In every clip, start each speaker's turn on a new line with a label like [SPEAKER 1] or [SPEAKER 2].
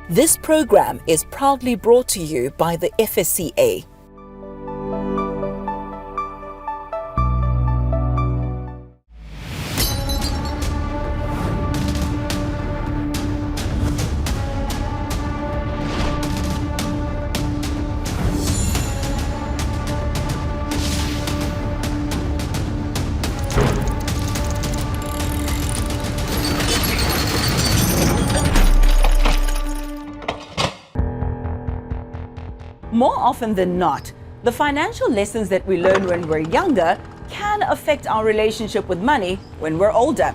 [SPEAKER 1] This program is proudly brought to you by the FSCA.
[SPEAKER 2] More often than not, the financial lessons that we learn when we're younger can affect our relationship with money when we're older.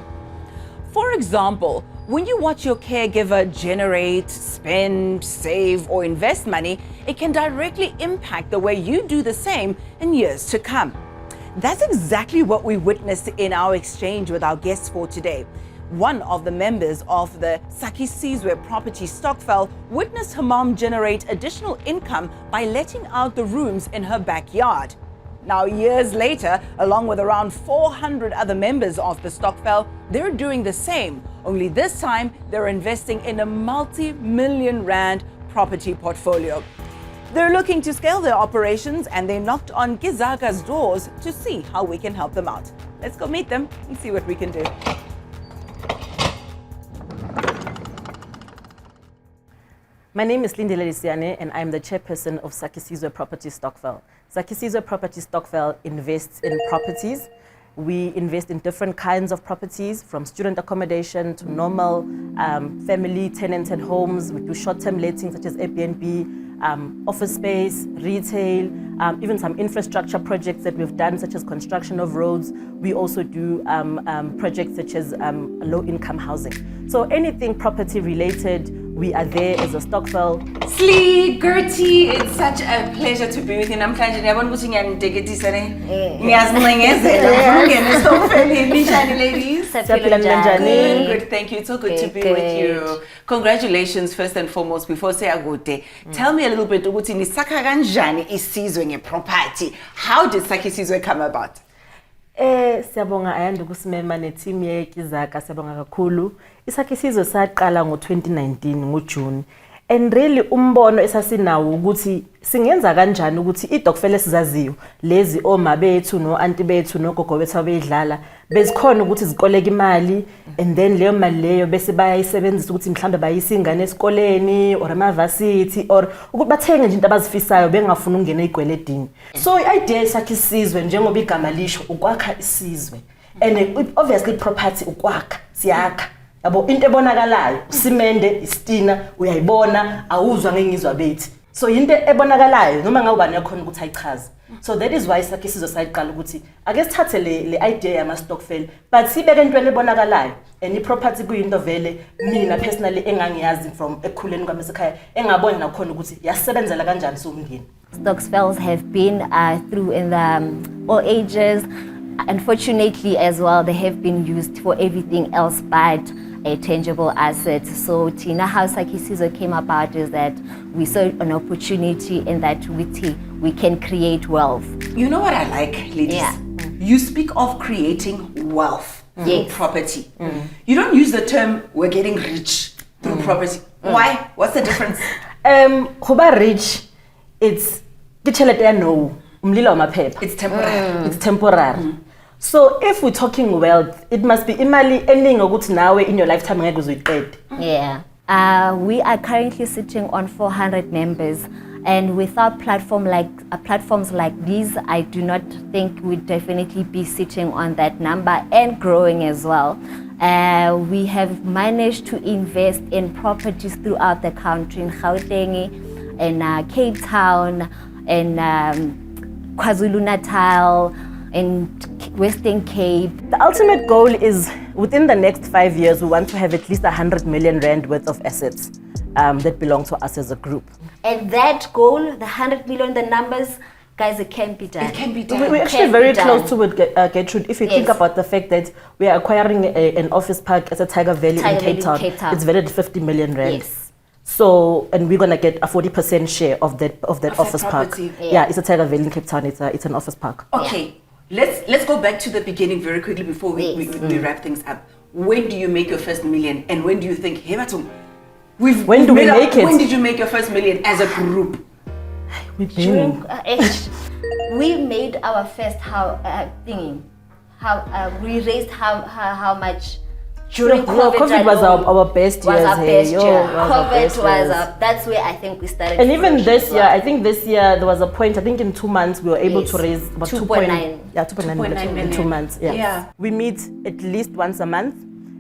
[SPEAKER 2] For example, when you watch your caregiver generate, spend, save, or invest money, it can directly impact the way you do the same in years to come. That's exactly what we witnessed in our exchange with our guests for today. One of the members of the Ke Zaka property Stokvel witnessed her mom generate additional income by letting out the rooms in her backyard. Now, years later, along with around 400 other members of the Stokvel, they're doing the same, only this time they're investing in a multi-million rand property portfolio. They're looking to scale their operations and they knocked on Ke Zaka's doors to see how we can help them out. Let's go meet them and see what we can do.
[SPEAKER 3] My name is Linda Lisiane and I'm the chairperson of Ke Zaka property Stokvel. Ke Zaka property Stokvel invests in properties. We invest in different kinds of properties, from student accommodation to normal family tenanted homes. We do short-term lettings such as Airbnb, office space, retail, even some infrastructure projects that we've done such as construction of roads. We also do projects such as low-income housing. So anything property related, we are there as a Stokvel.
[SPEAKER 2] Slee, Gertie, it's such a pleasure to be with you. Namhlanje ndiyabona ukuthi ngiyanideketisa ne. Ngiyazilengezela. So fairly ninjani ladies. Good, thank you. It's so good to be with you. Congratulations first and foremost before siyakude. Tell me a little bit ukuthi nisakha kanjani isizwe ngeproperty. How did Ke Zaka come about?
[SPEAKER 3] Siyabonga Ayanda ukusimema neteam ye Ke Zaka, siyabonga kakhulu. Ke Zaka saqala ngo-2019 ngoJune. And really umbono esasinawo ukuthi singenza kanjani ukuthi iDokfele sizaziyo lezi oma bethu no anti bethu no gogo bethu abedlala bezikhona ukuthi zikoleka imali, and then leyo mali leyo bese bayayisebenzisa ukuthi mhlambe bayisingane esikoleni or amavasithi or ukuthi bathenge nje into abazifisayo bengafuna ukungena ezigweledini. So i-idea Ke Zaka njengoba igama lisho ukwakha isizwe, and obviously property ukwakha siyakha. Yabo into ebonakalayo usimende istina uyayibona awuzwa ngengizwa bethi, so into ebonakalayo noma ngawubani yakhona ukuthi ayichaze. So that is why Ke Zaka sayiqala ukuthi ake sithathe le idea yama Stokvel but sibeke into ebonakalayo, and iproperty kuyinto vele mina personally engangiyazi from ekukhuleni kwami esekhaya engabona nakhona ukuthi yasebenzela kanjani somngeni.
[SPEAKER 4] Stokvels have been through in the all ages. Unfortunately as well, they have been used for everything else but a tangible asset. So Tina, how Ke Zaka came about is that we saw an opportunity in that we can create wealth.
[SPEAKER 2] You know what I like, ladies?
[SPEAKER 4] Yeah.
[SPEAKER 2] You speak of creating wealth through
[SPEAKER 4] Yes.
[SPEAKER 2] property. You don't use the term we're getting rich through property. Why? What's the difference?
[SPEAKER 3] Kuba rich, it's kitchelete ya no umlilo wamaphepha.
[SPEAKER 2] It's temporary.
[SPEAKER 3] It's temporary. So if we're talking wealth, it must be imali eningi ukuthi nawe in your lifetime ngeke uzoyiqede.
[SPEAKER 4] Yeah. We are currently sitting on 400 members, and without platforms like these, I do not think we'd definitely be sitting on that number and growing as well. We have managed to invest in properties throughout the country, in Gauteng, in Cape Town, in KwaZulu-Natal, in Western Cape.
[SPEAKER 3] The ultimate goal is within the next 5 years, we want to have at least 100 million rand worth of assets that belong to us as a group.
[SPEAKER 4] And that goal, the 100 million, the numbers, guys, it can be done.
[SPEAKER 2] It can be done.
[SPEAKER 3] We're actually very close to it, Gertrude. If you think about the fact that we are acquiring an office park at a Tiger Valley in Cape Town, it's valued at 50 million rand.
[SPEAKER 4] Yes.
[SPEAKER 3] So, and we're gonna get a 40% share of that office park.
[SPEAKER 2] Yeah,
[SPEAKER 3] it's a Tiger Valley in Cape Town. It's an office park.
[SPEAKER 2] Okay.
[SPEAKER 4] Yeah.
[SPEAKER 2] Let's go back to the beginning very quickly before we wrap things up. When do you make your first million, and when do you think, hey, Batum,
[SPEAKER 3] When do we make it?
[SPEAKER 2] When did you make your first million as a group?
[SPEAKER 4] During, we made our first we raised how much during COVID.
[SPEAKER 3] COVID was our best years.
[SPEAKER 4] That's where I think we started.
[SPEAKER 3] And even this year, I think this year there was a point, I think in 2 months we were able to raise about 2.9 million in 2 months. Yeah. We meet at least once a month.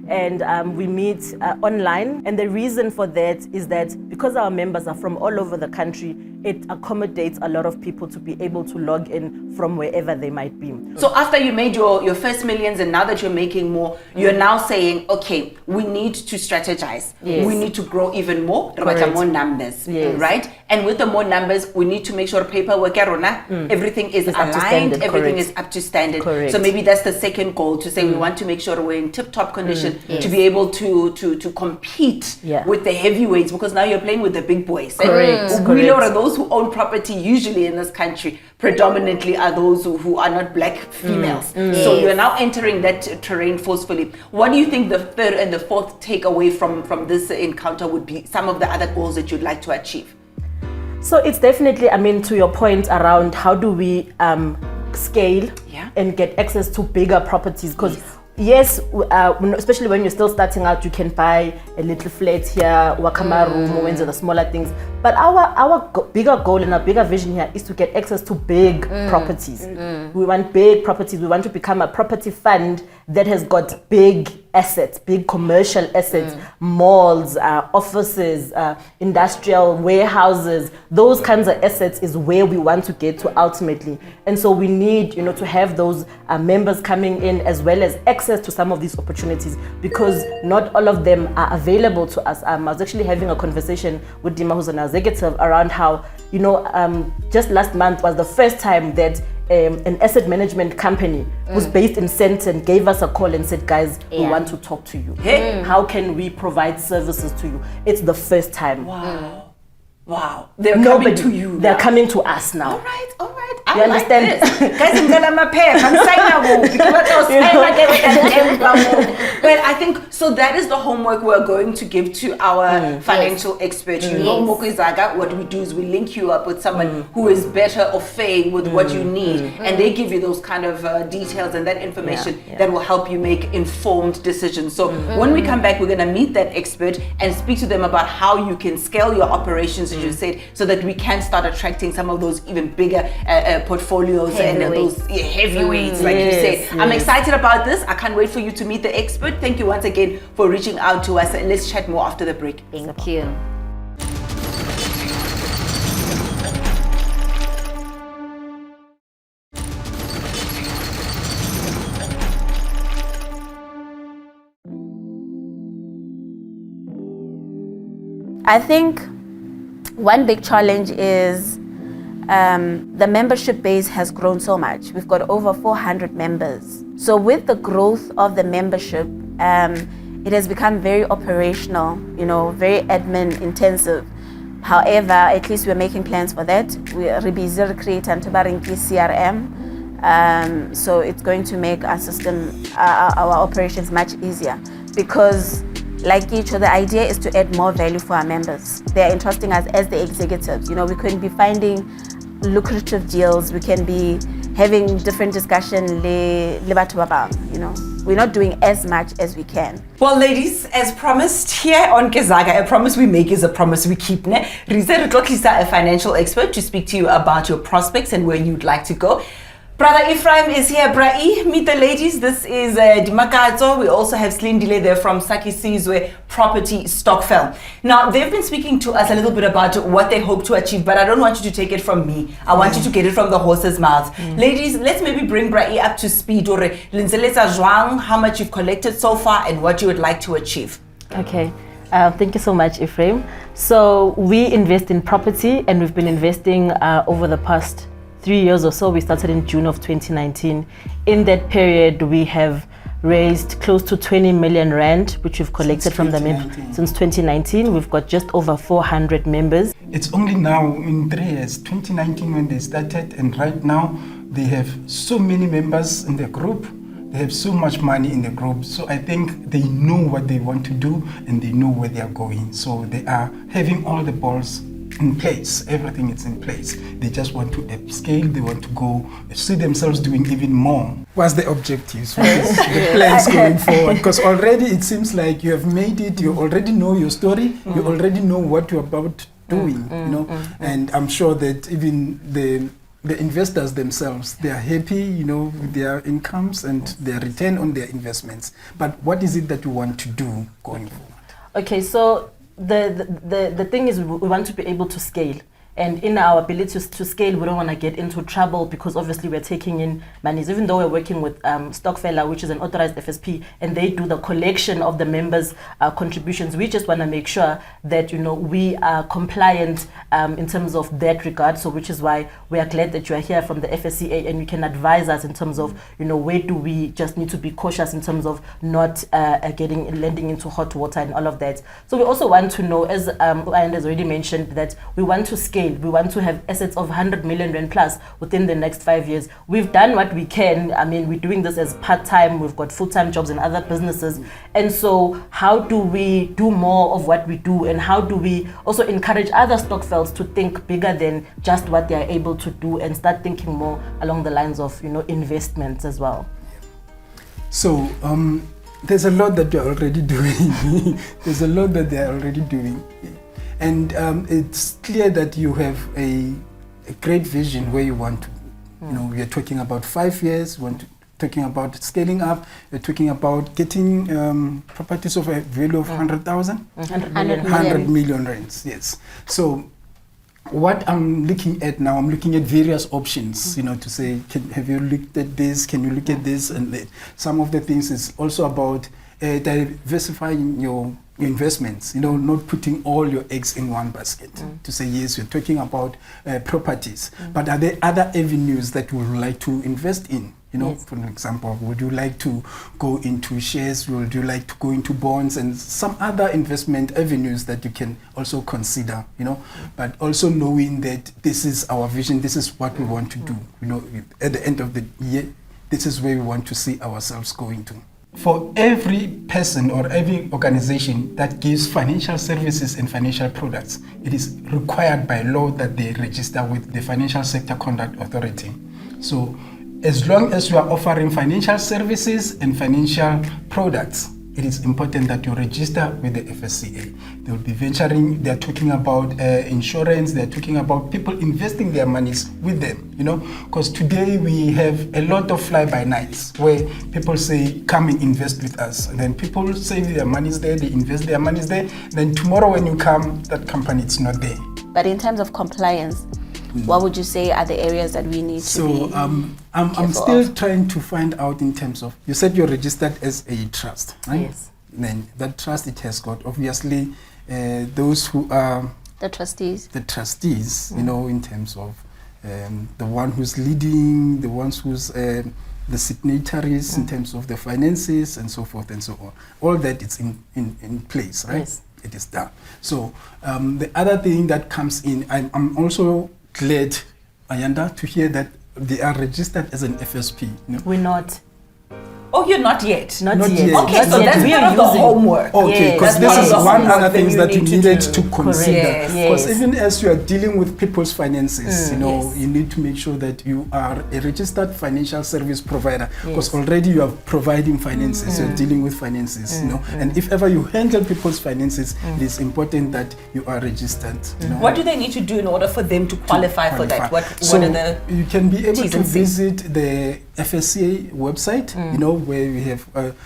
[SPEAKER 3] And we meet online. And the reason for that is that because our members are from all over the country, it accommodates a lot of people to be able to log in from wherever they might be.
[SPEAKER 2] So after you made your first millions and now that you're making more, you're now saying, okay, we need to strategize.
[SPEAKER 3] Yes.
[SPEAKER 2] We need to grow even more. More numbers, right? And with the more numbers, we need to make sure paperwork, everything is aligned, everything is up to standard.
[SPEAKER 3] Correct.
[SPEAKER 2] So maybe that's the second goal, to say we want to make sure we're in tip-top condition to be able to compete with the heavyweights, because now you're playing with the big boys.
[SPEAKER 3] Correct.
[SPEAKER 2] Those who own property usually in this country predominantly are those who are not black females. So you're now entering that terrain forcefully. What do you think the third and the fourth takeaway from this encounter would be, some of the other goals that you'd like to achieve?
[SPEAKER 3] So it's definitely, I mean, to your point around how do we scale and get access to bigger properties, because yes, especially when you're still starting out, you can buy a little flat here, wakama room, or the smaller things. But our bigger goal and our bigger vision here is to get access to big properties. We want big properties. We want to become a property fund that has got big assets, big commercial assets, malls, offices, industrial warehouses. Those kinds of assets is where we want to get to ultimately. And so we need, to have those members coming in, as well as access to some of these opportunities, because not all of them are available to us. I was actually having a conversation with Dima, who's an executive, around how, just last month was the first time that an asset management company who's based in Sandton gave us a call and said, guys, we want to talk to you. How can we provide services to you? It's the first time.
[SPEAKER 2] Wow. They're coming to you.
[SPEAKER 3] They're coming to us now.
[SPEAKER 2] All right.
[SPEAKER 3] You understand?
[SPEAKER 2] Guys, but I think, so that is the homework we're going to give to our financial expert. You know, Ke Zaka, what we do is we link you up with someone who is better or fair with what you need. And they give you those kind of details and that information that will help you make informed decisions. So when we come back, we're going to meet that expert and speak to them about how you can scale your operations, as you said, so that we can start attracting some of those even bigger portfolios and those heavyweights, like you said. I'm excited about this. I can't wait for you to meet the expert. Thank you once again for reaching out to us, and let's chat more after the break.
[SPEAKER 4] Thank you.
[SPEAKER 5] I think one big challenge is the membership base has grown so much. We've got over 400 members. So with the growth of the membership, it has become very operational, very admin intensive. However, at least we're making plans for that. We're busy creating CRM. So it's going to make our system, our operations much easier, because like each other, the idea is to add more value for our members. They're entrusting us as the executives. We can be finding lucrative deals. We can be having different discussion. We're not doing as much as we can.
[SPEAKER 2] Well, ladies, as promised here on Ke Zaka, a promise we make is a promise we keep. Rize Rutlotlisa, a financial expert, to speak to you about your prospects and where you'd like to go. Brother Ephraim is here. Brai, meet the ladies. This is Dimakato. We also have Slindile there from Sakisizwe Property Stokvel. Now, they've been speaking to us a little bit about what they hope to achieve, but I don't want you to take it from me. I want you to get it from the horse's mouth. Ladies, let's maybe bring Brai up to speed. How much you've collected so far and what you would like to achieve.
[SPEAKER 3] Okay. Thank you so much, Ephraim. So we invest in property, and we've been investing over the past 3 years or so. We started in June of 2019. In that period, we have raised close to 20 million rand, which we've collected from the members since 2019. We've got just over 400 members.
[SPEAKER 6] It's only now in 3 years, 2019 when they started, and right now they have so many members in the group They have so much money in the group. So I think they know what they want to do and they know where they are going. So they are having all the balls in place. Everything is in place. They just want to upscale. They want to go see themselves doing even more. What's the objectives? What is the plans going forward? Because already it seems like you have made it. You already know your story. You already know what you're about doing. And I'm sure that even the investors themselves, they are happy, with their incomes and their return on their investments. But what is it that you want to do going forward?
[SPEAKER 3] Okay, so the thing is we want to be able to scale. And in our ability to scale, we don't want to get into trouble because obviously we're taking in monies. Even though we're working with Stokvel, which is an authorized FSP, and they do the collection of the members' contributions, we just want to make sure that we are compliant in terms of that regard. So which is why we are glad that you are here from the FSCA and you can advise us in terms of where do we just need to be cautious in terms of not landing into hot water and all of that. So we also want to know, as Ayanda has already mentioned, that we want to scale. We want to have assets of 100 million rand plus within the next 5 years. We've done what we can. I mean, we're doing this as part-time. We've got full-time jobs in other businesses. And so how do we do more of what we do? And how do we also encourage other Stokvels to think bigger than just what they are able to do and start thinking more along the lines of, investments as well?
[SPEAKER 6] So, there's a lot that you're already doing. There's a lot that they're already doing. And it's clear that you have a great vision where you want to. We are talking about 5 years, talking about scaling up, we're talking about getting properties of a value of 100,000? 100 million rands, yes. So what I'm looking at now, I'm looking at various options, to say, have you looked at this? Can you look at this? And that. Some of the things is also about diversifying your investments, not putting all your eggs in one basket. To say, yes, you're talking about properties, but are there other avenues that you would like to invest in?
[SPEAKER 3] Yes.
[SPEAKER 6] For example, would you like to go into shares? Would you like to go into bonds and some other investment avenues that you can also consider, but also knowing that this is our vision, this is what we want to do, at the end of the year, this is where we want to see ourselves going to. For every person or every organization that gives financial services and financial products, it is required by law that they register with the Financial Sector Conduct Authority. So as long as you are offering financial services and financial products, it is important that you register with the FSCA. They will be venturing, they're talking about insurance, they're talking about people investing their monies with them, because today we have a lot of fly-by-nights where people say, come and invest with us. And then people save their monies there, they invest their monies there. Then tomorrow when you come, that company is not there.
[SPEAKER 5] But in terms of compliance, what would you say are the areas that we need to be
[SPEAKER 6] I'm still trying to find out in terms of, you said you're registered as a trust, right?
[SPEAKER 3] Yes.
[SPEAKER 6] Then that trust, it has got obviously those who are
[SPEAKER 5] the trustees,
[SPEAKER 6] in terms of the one who's leading, the ones who's the signatories in terms of the finances and so forth and so on. All that is in place, right?
[SPEAKER 3] Yes.
[SPEAKER 6] It is done. So the other thing that comes in, I'm also glad, Ayanda, to hear that they are registered as an FSP.
[SPEAKER 3] We're not.
[SPEAKER 2] Oh, you're not yet?
[SPEAKER 3] Not
[SPEAKER 6] Not
[SPEAKER 3] yet.
[SPEAKER 6] yet.
[SPEAKER 2] Okay, so
[SPEAKER 3] Not
[SPEAKER 2] that's
[SPEAKER 3] yet.
[SPEAKER 2] part of the homework.
[SPEAKER 6] Okay,
[SPEAKER 3] Yes.
[SPEAKER 6] because
[SPEAKER 2] That's
[SPEAKER 6] this is
[SPEAKER 2] part of the
[SPEAKER 6] one
[SPEAKER 2] homework
[SPEAKER 6] other
[SPEAKER 2] that
[SPEAKER 6] things
[SPEAKER 2] you
[SPEAKER 6] that you
[SPEAKER 2] need to
[SPEAKER 6] needed
[SPEAKER 2] do.
[SPEAKER 6] to consider.
[SPEAKER 2] Yes.
[SPEAKER 6] Because
[SPEAKER 3] Yes.
[SPEAKER 6] even as you are dealing with people's finances,
[SPEAKER 3] Yes.
[SPEAKER 6] you need to make sure that you are a registered financial service provider. Because
[SPEAKER 3] Yes.
[SPEAKER 6] already you are providing finances, you're dealing with finances, And if ever you handle people's finances, it is important that you are registered.
[SPEAKER 2] What do they need to do in order for them to qualify for that? What
[SPEAKER 6] So
[SPEAKER 2] are the
[SPEAKER 6] you can be able
[SPEAKER 2] T's
[SPEAKER 6] to
[SPEAKER 2] and C's?
[SPEAKER 6] visit the FSCA website, where we have,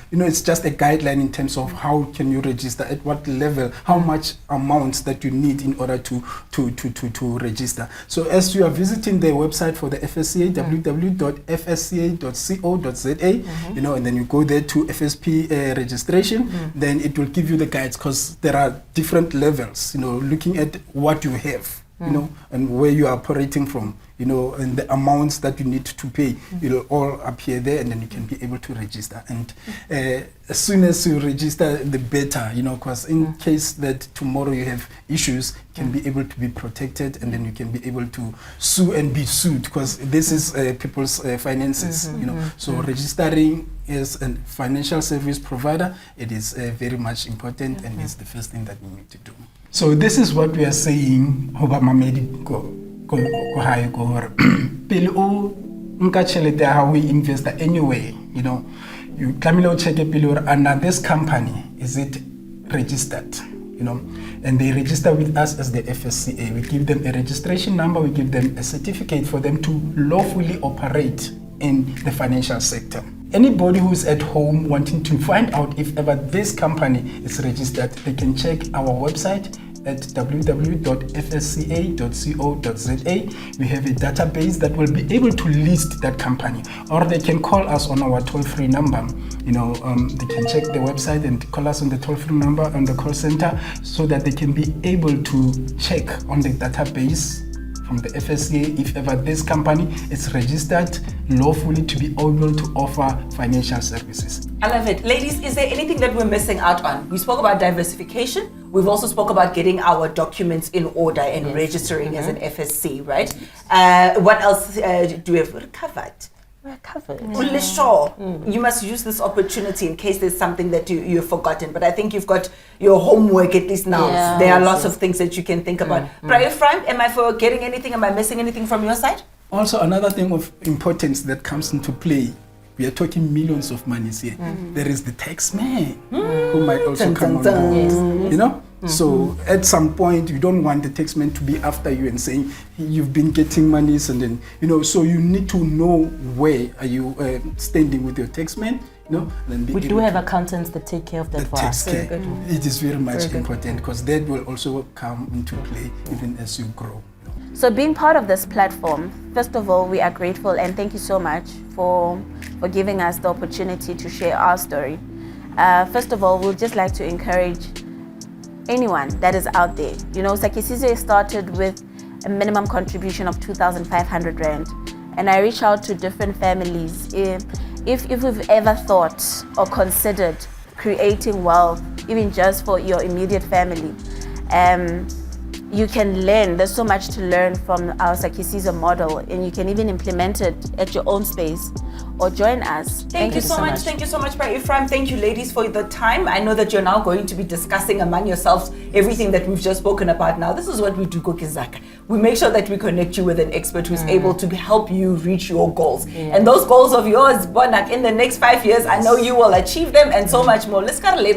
[SPEAKER 6] it's just a guideline in terms of how can you register, at what level, how much amounts that you need in order to register. So as you are visiting the website for the FSCA, www.fsca.co.za, and then you go there to FSP registration, then it will give you the guides, because there are different levels, looking at what you have. And where you are operating from. and the amounts that you need to pay, it'll all appear there, and then you can be able to register. And as soon as you register, the better, because in case that tomorrow you have issues, you can be able to be protected, and then you can be able to sue and be sued, because this is people's finances, So registering as a financial service provider, it is very much important, and it's the first thing that we need to do. So this is what we are saying, hoba mamedi go high go hore. Pele o nka tšhelete ya gago investor anyway, you tlamehile check pele hore under this company is it registered, and they register with us as the FSCA. We give them a registration number, we give them a certificate for them to lawfully operate in the financial sector. Anybody who's at home wanting to find out if ever this company is registered, they can check our website at www.fsca.co.za. We have a database that will be able to list that company, or they can call us on our toll-free number. They can check the website and call us on the toll-free number on the call center, so that they can be able to check on the database from the FSCA if ever this company is registered lawfully to be able to offer financial services.
[SPEAKER 2] I love it. Ladies, is there anything that we're missing out on? We spoke about diversification. We've also spoke about getting our documents in order and registering as an FSC, right? What else do we have covered?
[SPEAKER 3] We're covered.
[SPEAKER 2] Sure. You must use this opportunity in case there's something that you've forgotten. But I think you've got your homework at least now.
[SPEAKER 3] Yeah.
[SPEAKER 2] There are lots of things that you can think about. But Ephraim, am I forgetting anything? Am I missing anything from your side?
[SPEAKER 6] Also, another thing of importance that comes into play, we are talking millions of monies here. There is the tax man who might also come on board. So at some point, you don't want the tax man to be after you and saying you've been getting monies, and then so you need to know where are you standing with your tax man. Then
[SPEAKER 3] We do have accountants that take care of that for us.
[SPEAKER 6] It is very much important, because that will also come into play even as you grow.
[SPEAKER 5] So being part of this platform, first of all, we are grateful and thank you so much for giving us the opportunity to share our story. First of all, we'd just like to encourage anyone that is out there. Sakisizo started with a minimum contribution of 2,500 Rand. And I reach out to different families. If we've ever thought or considered creating wealth, even just for your immediate family, you can learn. There's so much to learn from our Sakisizo model, and you can even implement it at your own space or join us.
[SPEAKER 2] Thank you so much. Thank you so much, Ephraim. Thank you, ladies, for the time. I know that you're now going to be discussing among yourselves everything that we've just spoken about now. This is what we do, Ke Zaka. We make sure that we connect you with an expert who's able to help you reach your goals. And those goals of yours, Bonak, in the next 5 years, I know you will achieve them and so much more. Let's go to the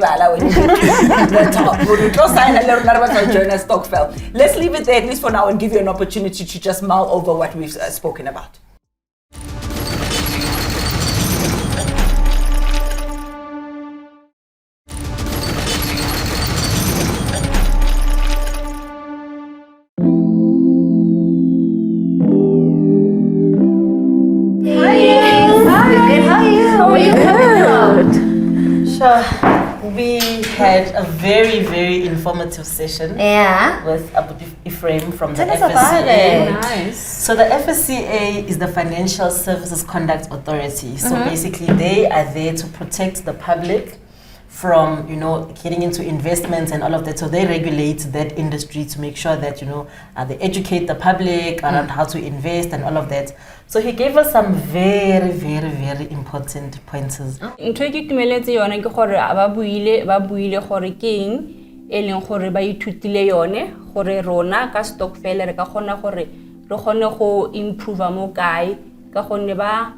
[SPEAKER 2] top. Stokvel. Let's leave it there, at least for now, and give you an opportunity to just mull over what we've spoken about.
[SPEAKER 3] Sure. We had a very, very informative session with Abu Ephraim from the FSCA.
[SPEAKER 4] Nice.
[SPEAKER 3] So the FSCA is the Financial Services Conduct Authority. So basically they are there to protect the public from, getting into investments and all of that. So they regulate that industry to make sure that, they educate the public around how to invest and all of that. So he gave us some very, very, very important pointers.
[SPEAKER 7] Ntho e ke tumeletse yone ke gore ba buile gore keng e leng gore ba ithutile yone gore rona ka stokvel re ka gona gore re gone go improve mo kae ka gonne ba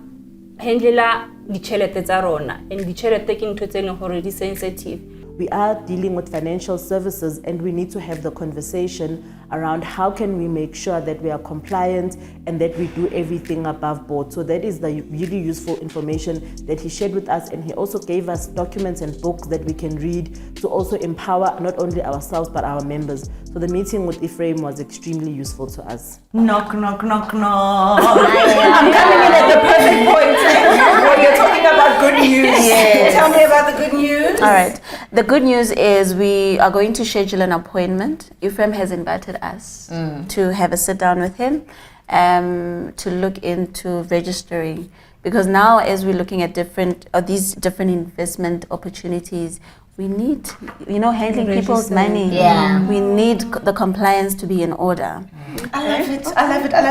[SPEAKER 7] handlela ditšhelete tsa rona, and ditšhelete ke ntho tse leng gore di sensitive.
[SPEAKER 3] We are dealing with financial services, and we need to have the conversation around how can we make sure that we are compliant and that we do everything above board. So that is the really useful information that he shared with us, and he also gave us documents and books that we can read to also empower not only ourselves but our members. So the meeting with Ephraim was extremely useful to us.
[SPEAKER 2] Knock, knock, knock, knock. I'm coming in at the perfect point. When you're talking about good news. Yes. Tell me about the good news.
[SPEAKER 5] All right. The good news is we are going to schedule an appointment. Ephraim has invited us to have a sit down with him to look into registering. Because now, as we're looking at these different investment opportunities, we need, handling people's money.
[SPEAKER 4] Yeah.
[SPEAKER 5] We need the compliance to be in order.
[SPEAKER 8] I love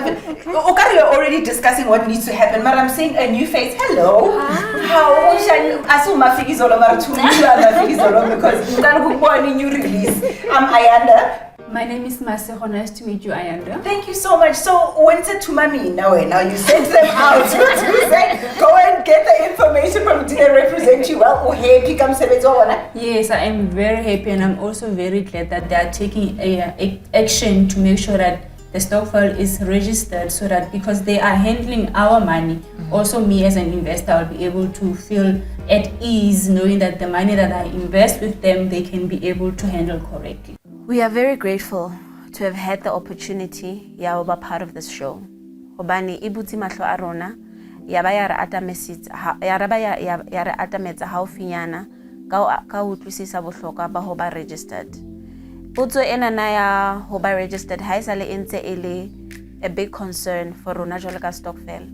[SPEAKER 8] it. Okay, you're already discussing what needs to happen, but I'm seeing a new face. Hello. How shall I saw my figures all over to you because you can't go on new release. I'm Ayanda.
[SPEAKER 7] My name is Masego. Nice to meet you, Ayanda.
[SPEAKER 8] Thank you so much. So, when said to mommy? Now you sent them out to say, go and get the information from did they represent you well? Oh, happy come
[SPEAKER 7] Yes, I am very happy, and I'm also very glad that they are taking action to make sure that the Stokvel is registered, so that because they are handling our money, also me as an investor, I'll be able to feel at ease knowing that the money that I invest with them, they can be able to handle correctly.
[SPEAKER 5] We are very grateful to have had the opportunity to be part of this show. Hobani ibuti mahlo a rona ya ba ya re atametsa haufinyana ka utlwisisa bohlokwa ba ho ba registered. Potso ena na ya ho ba registered ha isale entse ele a big concern for rona jwalo ka Stokvel.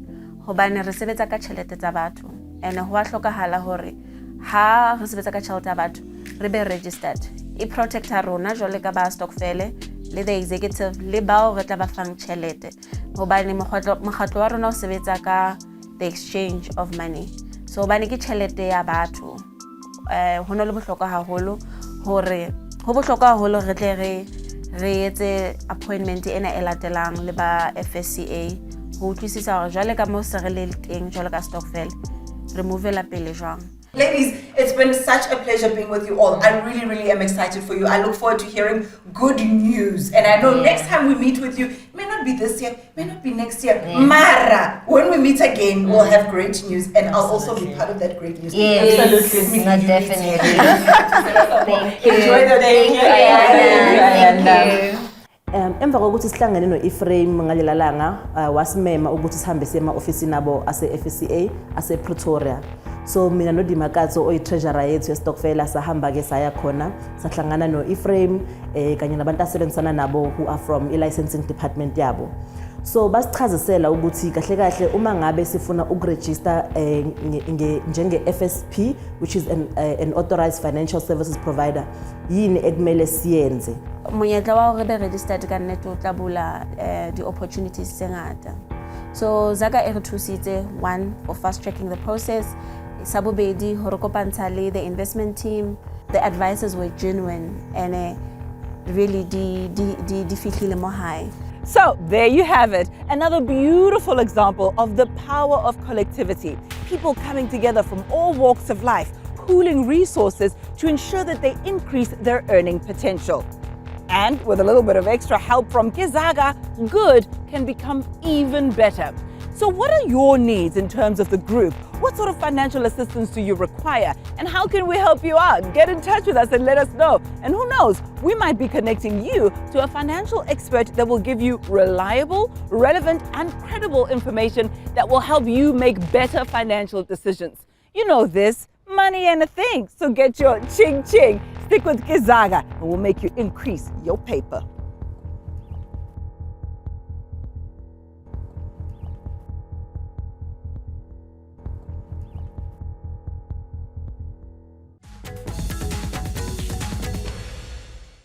[SPEAKER 5] Hobane re sebetsa ka tjhelete tsa batho and ho a hlokahala hore ha re sebetsa ka tjhelete ya batho re be registered. I protecta rona jwale ka ba Stokvel le the executive le bao re tla ba fang tjhelete hobane mokgatlo wa rona o sebetsa ka the exchange of money. So hobane ke tjhelete ya batho ho no le bohlokwa haholo hore ho bohlokwa haholo re tle re etse appointment ena e latelang le ba FSCA ho utlwisisa hore jwale ka mo se re le teng jwale ka Stokvel re movela pele jwang.
[SPEAKER 8] Ladies, it's been such a pleasure being with you all. I really, really am excited for you. I look forward to hearing good news. And I know next time we meet with you, it may not be this year, may not be next year. Mara, when we meet again, we'll have great news. And I'll also be part of that great news.
[SPEAKER 4] Yes,
[SPEAKER 8] absolutely.
[SPEAKER 4] definitely. Thank you.
[SPEAKER 8] Enjoy the day.
[SPEAKER 4] Thank you.
[SPEAKER 3] Emva kokuthi sihlangene no-Ephraim ngalela langa wasimema ukuthi sihambe siye ema-ofisini abo ase-FCA ase-Pretoria. So mina noDimakatso oyi-treasurer yethu ye-Stokvel sahamba-ke saya khona sahlangana no-Ephraim kanye nabantu asebenzisana nabo who are from i-licensing department yabo. So basichazisela ukuthi kahle kahle uma ngabe sifuna ukuregister njenge-FSP, which is an authorized financial services provider, yini ekumele siyenze.
[SPEAKER 5] Monyetla wa hore be registered ka nnete o tla bula the opportunities tse ngata. So Zaka e re thusitse, one, for fast tracking the process. Sa bobedi hore kopantsha le the investment team. The advisors were genuine and really di fihlile mo high.
[SPEAKER 2] So there you have it, another beautiful example of the power of collectivity. People coming together from all walks of life, pooling resources to ensure that they increase their earning potential. And with a little bit of extra help from Ke Zaka, good can become even better. So what are your needs in terms of the group? What sort of financial assistance do you require? And how can we help you out? Get in touch with us and let us know. And who knows, we might be connecting you to a financial expert that will give you reliable, relevant, and credible information that will help you make better financial decisions. You know this, money ain't a thing, so get your ching ching. Stick with Ke Zaka and we'll make you increase your paper.